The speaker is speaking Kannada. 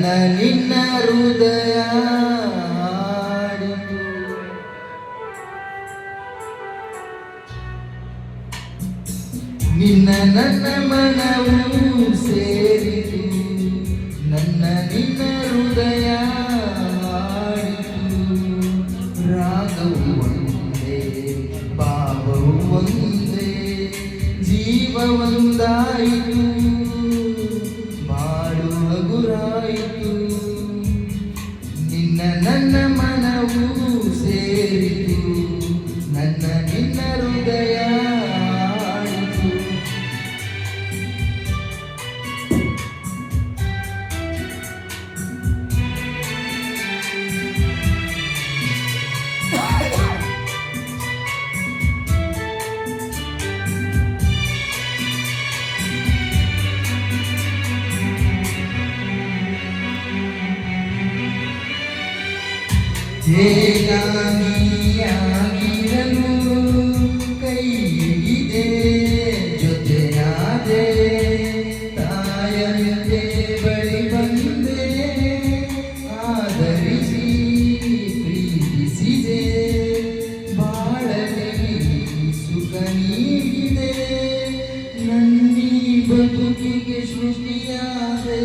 ನನ್ನ ನಿನ್ನ ಹೃದಯ ಹಾಡಿತು. ನಿನ್ನ ನನ್ನ ಮನವು ಸೇರಿತು. ನನ್ನ ನಿನ್ನ ಹೃದಯ ಹಾಡಿತು. ರಾಗವು ಒಂದೇ, ಭಾವವು ಒಂದೇ, ಜೀವ ಒಂದಾಯಿತು, ಮಾಡುವ ಗುರಾಯಿತು. ನಿನ್ನ ನನ್ನ ಮನವು ಸೇರಿತು. ನನ್ನ ನಿನ್ನ ಹೃದಯ ಹಾಡಿತು. ಹೇಗಾಗಿರಲು ಕೈ ಹಿಡಿದೆ, ಜೊತೆಯಾದೆ, ತಾಯಂತೆ ಬಳಿ ಬಂದೆ, ಆದರಿಸಿ ಪ್ರೀತಿಸಿದೆ, ಬಾಳಲಿ ಸುಖ ನೀಡಿದೆ, ನನ್ನೀ ಬದುಕಿಗೆ ಸೃಷ್ಟಿಯಾದೆ.